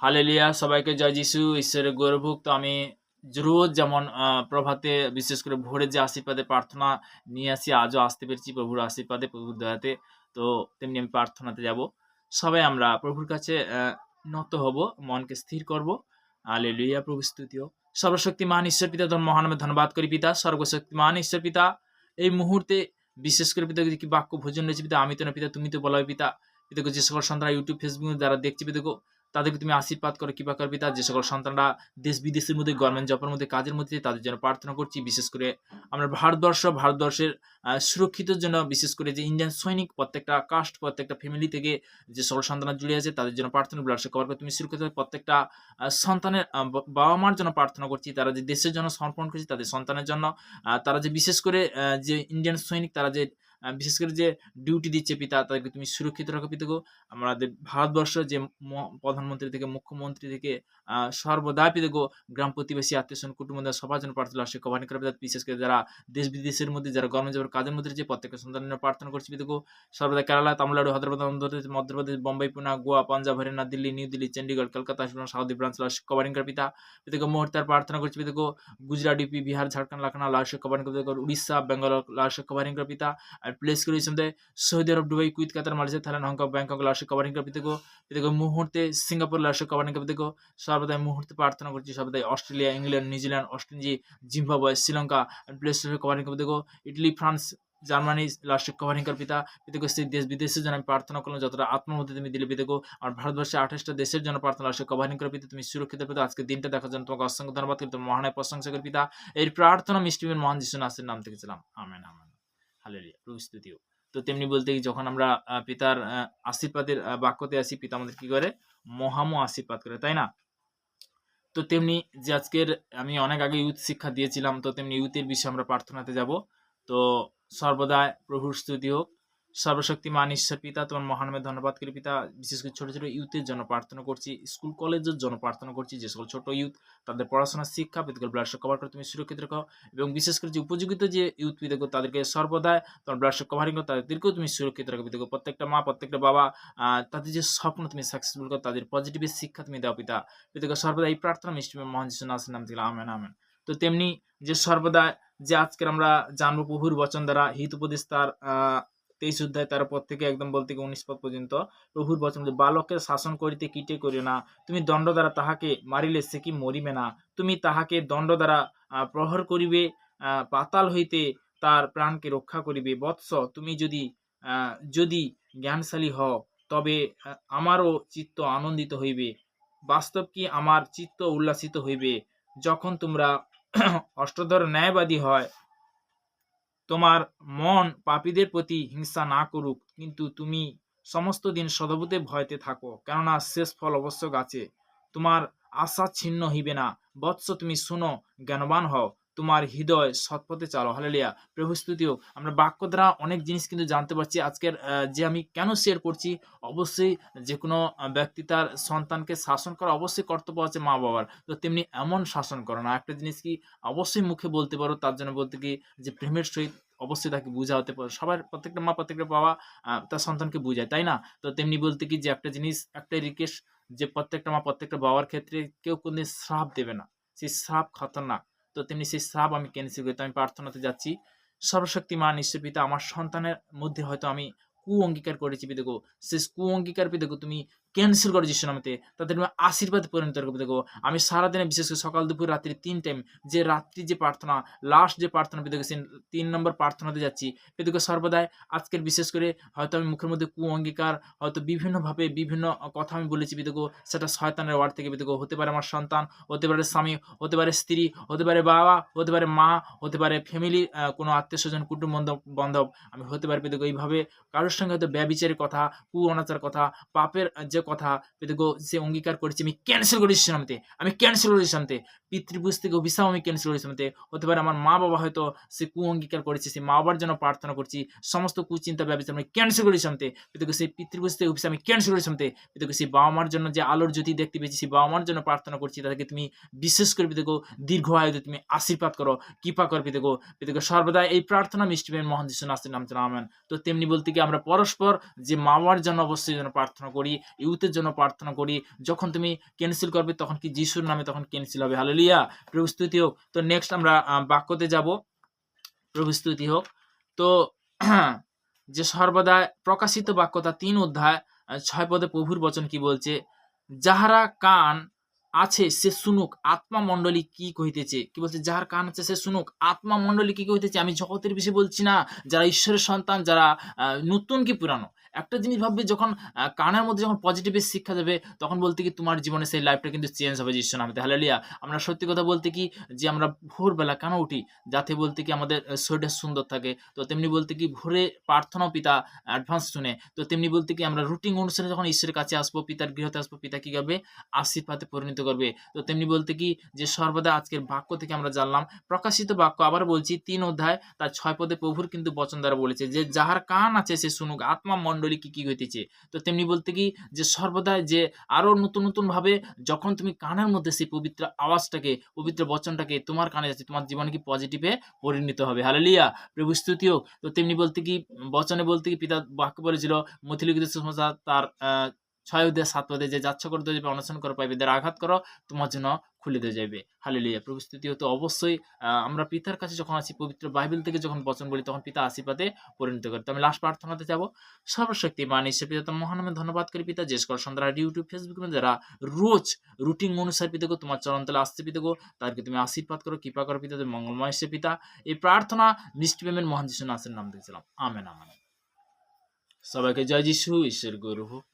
Hallelujah! সবাইকে জয় যিশু। ঈশ্বরের গৌরবুক। তো আমি রোজ যেমন প্রভাতে বিশেষ করে ভোরে যে আশীর্বাদের প্রার্থনা নিয়ে আসি, আজও আসতে পেরেছি প্রভুর আশীর্বাদে, প্রভুর দয়াতে। তো তেমনি আমি প্রার্থনাতে যাব। সবাই আমরা প্রভুর কাছে নত হব, মনকে স্থির করব। হালেলুয়া! প্রভু স্তুতি হোক। সর্বশক্তিমান ঈশ্বর পিতা, তোর মহানামে ধন্যবাদ করি পিতা। সর্বশক্তিমান ঈশ্বর পিতা, এই মুহূর্তে বিশেষ করে পিতা কি বাক্য ভোজন রয়েছে পিতা, আমি তো না পিতা, তুমি তো বলো পিতা। পিতা যে সকল সন্তানরা ইউটিউব, ফেসবুক দ্বারা দেখছি পিতা, তাদেরকে তুমি আশীর্বাদ করো, কৃপা করো পিতা। যে সকল সন্তানরা দেশ-বিদেশের মধ্যে, গভর্নমেন্ট জবের মধ্যে, কাজের মধ্যে, তাদের জন্য প্রার্থনা করছি। বিশেষ করে আমরা ভারতবর্ষের সুরক্ষিতের জন্য, বিশেষ করে যে ইন্ডিয়ান সৈনিক প্রত্যেকটা কাস্ট, প্রত্যেকটা ফ্যামিলি থেকে যে সকল সন্তানরা জুড়ে আছে, তাদের জন্য প্রার্থনা, ব্লাড কভার করে তুমি সুরক্ষিত। প্রত্যেকটা সন্তানের বাবা-মার জন্য প্রার্থনা করছি, তারা যে দেশের জন্য সমর্পণ করছে, তাদের সন্তানের জন্য। তারা যে বিশেষ করে যে ইন্ডিয়ান সৈনিক, তারা যে বিশেষ করে যে ডিউটি দিচ্ছে পিতা, তাদেরকে তুমি সুরক্ষিত রাখো পিতা গো। আমাদের ভারতবর্ষ যে প্রধানমন্ত্রী থেকে মুখ্যমন্ত্রী থেকে সর্বদা পিতা গো, গ্রাম প্রতিবেশী আত্মীয়স্বজন কুটুম্বদের সবার জন্য প্রার্থনা আসে কভানি করে পিতা। বিশেষ করে যারা দেশ বিদেশের মধ্যে, যারা গভর্নমেন্ট জবের কাজের মধ্যে রয়েছে, প্রত্যেকটা সন্তানের জন্য প্রার্থনা করছি পিতা গো। সর্বদা Kerala, Tamil Nadu, Hyderabad, Andhra Pradesh, Madhya Pradesh, Bombay, Pune, Goa, Punjab, Haryana, Delhi, New Delhi, Chandigarh, Kolkata, south branch covering করে পিতা। পিতা গো মুহূর্তে প্রার্থনা করছি পিতা গো। গুজরাট, ইউপি, বিহার, ঝাড়খণ্ড, লখনৌ, লাওস কভারিং করে পিতা গো। উড়িষ্যা, বেঙ্গল, লাওস কভারিং করে পিতা। আর প্লেস করে Saudi Arabia, Dubai, Kuwait, Qatar, Malaysia, Thailand, Hong Kong, Bangkok, লাওস কভারিং করে পিতা গো। মুহূর্তে সিঙ্গাপুর, লাওস কভারিং করে পিতা গো। সর্বদাই মুহূর্তে প্রার্থনা করছি, সর্বদাই Australia, England, New Zealand, Australia, Zimbabwe, Sri Lanka, place covering করে পিতা গো। Italy, France, Germany, last covering কর পিতা। পিতা গো সেই দেশ বিদেশের জন্য আমি প্রার্থনা করলাম, যতটা আত্মার মধ্যে তুমি দিলে পিতা গো। আর ভারতবর্ষে 28টা দেশের জন্য প্রার্থনা লাস্ট কভারিং করে পিতা। তুমি সুরক্ষিত পিতা। আজকে দিনটা দেখার জন্য তোমাকে অসংখ্য ধন্যবাদ করি, তোমার মহানায় প্রশংসা করি পিতা। এই প্রার্থনা মিষ্টিমের মহান যিশু নাসের নাম থেকে ছিলাম, আমেন আমেন। হালেলুয়া, প্রভু স্তুতি হোক। তো তেমনি বলতে যখন আমরা পিতার আশীর্বাদের বাক্যতে আসি, পিতা আমাদের কি করে? মহামো আশীর্বাদ করে, তাই না? তো তেমনি যে আজকের আমি অনেক আগে ইউথ শিক্ষা দিয়েছিলাম, তো তেমনি ইউথের বিষয়ে আমরা প্রার্থনাতে যাব। তো সর্বদা প্রভুর স্তুতি হোক। সর্বশক্তিমান ঈশ্বর পিতা, তোমার মহানামে ধন্যবাদ করি পিতা। বিশেষ করে ছোট ছোট ইউথের জন্য প্রার্থনা করছি, স্কুল কলেজের জন্য প্রার্থনা করছি। যে সকল ছোট ইউথ, তাদের পড়াশোনার শিক্ষা পিতাকে ব্লাড কভার করে তুমি সুরক্ষিত রাখো। এবং বিশেষ করে যে উপযোগিত যে ইউথ পিতাকে, তাদেরকে সর্বদা তোমার ব্লাড কভারিং করো, তাদেরকেও তুমি সুরক্ষিত রাখো পিতাকে। প্রত্যেকটা মা, প্রত্যেকটা বাবা, তাদের যে স্বপ্ন তুমি সাকসেসফুল করো, তাদের পজিটিভ শিক্ষা তুমি দাও পিতা। পিতাকে সর্বদা এই প্রার্থনা মিষ্টি মহান যিশু নাসের নাম থেকে আমেন আমেন। তো তেমনি যে সর্বদা যে আজকের আমরা জানবো প্রভুর বচন দ্বারা, হিত উপদেশ তার 23 অধ্যায় 13 পদ থেকে একদম বলতে 19 পদ পর্যন্ত প্রভুর বচন, যে বালককে শাসন করিতে কিটে করিও না, তুমি দণ্ড দ্বারা তাহাকে মারিলে সে কি মরিবে না, তুমি তাহাকে দণ্ড দ্বারা প্রহর করিবে, পাতাল হইতে তার প্রাণকে রক্ষা করিবে। বৎস, তুমি যদি জ্ঞানশালী হও, তবে আমারও চিত্ত আনন্দিত হইবে। বাস্তব কি আমার চিত্ত উল্লাসিত হইবে, যখন তোমরা অষ্টধর ন্যায়বাদী হয়। তোমার মন পাপীদের প্রতি হিংসা না করুক, কিন্তু তুমি সমস্ত দিন সদবুতে ভয়তে থাকো, কেননা শেষ ফল অবশ্যক আছে। তোমার আশা ছিন্ন হইবে না। বৎস, তুমি শুনো, জ্ঞানবান হও, তোমার হৃদয় সৎপথে চালো। হালেলুয়া, প্রভু স্তুতি হোক। আমরা বাক্য দ্বারা অনেক জিনিস কিন্তু জানতে পারছি। আজকের যে আমি কেন শেয়ার করছি, অবশ্যই যে কোনো ব্যক্তি তার সন্তানকে শাসন করা অবশ্যই কর্তব্য আছে মা বাবার। তো তেমনি এমন শাসন করো না। একটা জিনিস কি অবশ্যই মুখে বলতে পারো, তার জন্য বলতে কি যে প্রেমের সহিত অবশ্যই তাকে বুঝাতে পারো। সবার, প্রত্যেকটা মা, প্রত্যেকটা বাবা তার সন্তানকে বুঝায়, তাই না? তো তেমনি বলতে কি যে একটা জিনিস, একটাই রিকোয়েস্ট, যে প্রত্যেকটা মা, প্রত্যেকটা বাবার ক্ষেত্রে কেউ কোনদিন শ্রাপ দেবে না। সেই শ্রাপ খতরনাক। তো তেমনি সেই শ্রাপ আমি ক্যান্সেল করি। তো আমি প্রার্থনাতে যাচ্ছি। সর্বশক্তিমান ঈশ্বর পিতা, আমার সন্তানের মধ্যে হয়তো আমি অঙ্গীকার করেছি পিতা গো, শেষ অঙ্গীকার পিতা গো তুমি ক্যান্সেল করে যিশু নামে, তাদের আশীর্বাদ পরিণত করবে পিতা গো। আমি সারাদিনে বিশেষ করে সকাল, দুপুর, রাত্রি 3 টাইম, যে রাত্রি যে প্রার্থনা, লাস্ট যে প্রার্থনা পিতা গো, 3 নম্বর প্রার্থনাতে যাচ্ছি পিতা গো। সর্বদাই আজকের বিশেষ করে হয়তো আমি মুখের মধ্যে অঙ্গীকার, হয়তো বিভিন্নভাবে বিভিন্ন কথা আমি বলেছি পিতা গো, সেটা শয়তানের ওয়ার্ড থেকে পিতা গো। হতে পারে আমার সন্তান, হতে পারে স্বামী, হতে পারে স্ত্রী, হতে পারে বাবা, হতে পারে মা, হতে পারে ফ্যামিলি, কোনো আত্মীয় স্বজন, কুটুম্ব বান্ধব, আমি হতে পারে পিতা গো এইভাবে কারোর সঙ্গে হয়তো ব্যভিচারের কথা, অনাচার কথা, পাপের যে কথা পিতা গো, সে অঙ্গীকার করেছি, আমি ক্যান্সেল করেছি নামতে, আমি ক্যান্সেল করেছি নামতে। পিতৃপুরুষ থেকে অভিশাপ আমি ক্যান্সেল করেছি নামতে। হতে পারে আমার মা বাবা হয়তো সে অঙ্গীকার করেছে, সে মা বাবার জন্য প্রার্থনা করছি, সমস্ত কুচিন্তা ব্যবচার আমি ক্যান্সেল করেছি নামতে পিতা গো। সেই পিতৃপুরুষ থেকে অভিশাপ আমি ক্যান্সেল করেছি নামতে পিতা গো। সেই বাবা মার জন্য যে আলোর জ্যোতি দেখতে পেয়েছি, সেই বাবা মার জন্য প্রার্থনা করছি, তাদেরকে তুমি বিশেষ করে পিতা গো দীর্ঘ আয়ুতে তুমি আশীর্বাদ করো, কৃপা কর পিতা গো। পিতা গো সর্বদা এই প্রার্থনা মিষ্টিমের মহান যিশু নাসের নাম আমেন। তো তেমনি বলতে কি আমরা পরস্পর যে মা বাবার জন্য অবশ্যই যেন প্রার্থনা করি, ইউথের জন্য প্রার্থনা করি। যখন তুমি ক্যানসেল করবে তখন কি যিশুর নামে তখন ক্যানসেল হবে। হালেলুয়া! প্রভু স্তুতি হোক। তো নেক্সট আমরা বাক্যতে যাব। প্রভু স্তুতি হোক। তো যে সর্বদা প্রকাশিত বাক্য তার ৩ অধ্যায় ৬ পদে প্রভুর বচন কি বলছে? যাহারা কান আছে সে শুনুক আত্মা মণ্ডলী কি কহিতেছে। কি বলছে? যাহার কান আছে সে শুনুক আত্মা মণ্ডলী কি কহিতেছে। আমি জগতের বিষয়ে বলছি না, যারা ঈশ্বরের সন্তান, যারা নতুন কি পুরানো। একটা জিনিস ভাববে, যখন কানের মধ্যে যখন পজিটিভ শিক্ষা যাবে তখন বলতে কি তোমার জীবনে সেই লাইফটা কিন্তু চেঞ্জ হবে যিশুর নামে। হালেলুয়া! আমরা সত্যি কথা বলতে কি যে আমরা ভোরবেলা কেন উঠি? যাতে বলতে কি আমাদের শরীরটা সুন্দর থাকে। তো তেমনি বলতে কি ভোরে প্রার্থনাও পিতা অ্যাডভান্স শুনে। তো তেমনি বলতে কি আমরা রুটিন অনুসারে যখন ঈশ্বরের কাছে আসবো, পিতার গৃহতে আসবো, পিতা কি করবে? আশীর্বাদে পরিণত করবে। তো তেমনি বলতে কি যে সর্বদা আজকের বাক্য থেকে আমরা জানলাম, প্রকাশিত বাক্য আবার বলছি ৩ অধ্যায় তার ৬ পদে প্রভুর কিন্তু বচন দ্বারা বলেছে যে যাহার কান আছে সে শুনুক আত্মা মণ্ডলী কি হইতেছে। তো তেমনি বলতে কি যে সর্বদাই যে আরো নতুন ভাবে যখন তুমি কানের মধ্যে সেই পবিত্র আওয়াজটাকে, পবিত্র বচনটাকে তোমার কানে যাচ্ছে, তোমার জীবনে কি পজিটিভে পরিণত হবে। হালেলুয়া! প্রভু স্তুতি হোক। তো তেমনি বলতে কি বচনে বলতে কি পিতা বাক্য বলেছিল মথিলিখিত সুসমাচার তার ৬ অধ্যায় ৭ পদে যে যাচ্ছ করতে যাবে অনশন করো পাইবে, দ্বারা আঘাত করো তোমার জন্য খুলে দিয়ে যাইবে। হালেলুয়া! প্রভু স্তুতি হোক। তো অবশ্যই আমরা পিতার কাছে যখন আসি, পবিত্র বাইবেল থেকে যখন বচন বলি তখন পিতা আশীর্বাদে পরিণত করে। তো আমি লাস্ট প্রার্থনাতে যাব। সর্বশক্তিমান ঈশ্বর পিতা তোমার মহান নামে ধন্যবাদ করি পিতা। যে সকল সন্তানরা ইউটিউব, ফেসবুক যারা রোজ রুটিন অনুসারে পিতা গো তোমার চরণতলে আসছে পিতা গো, তাদেরকে তুমি আশীর্বাদ করো, কৃপা করো পিতা, তুমি মঙ্গলময় ঈশ্বর পিতা। এই প্রার্থনা নিষ্ঠ প্রেমের মহান যিশু নাসের নাম দিয়েছিলাম। Amen, amen. সবাইকে জয় যিশু। ঈশ্বর গৌরব হোক।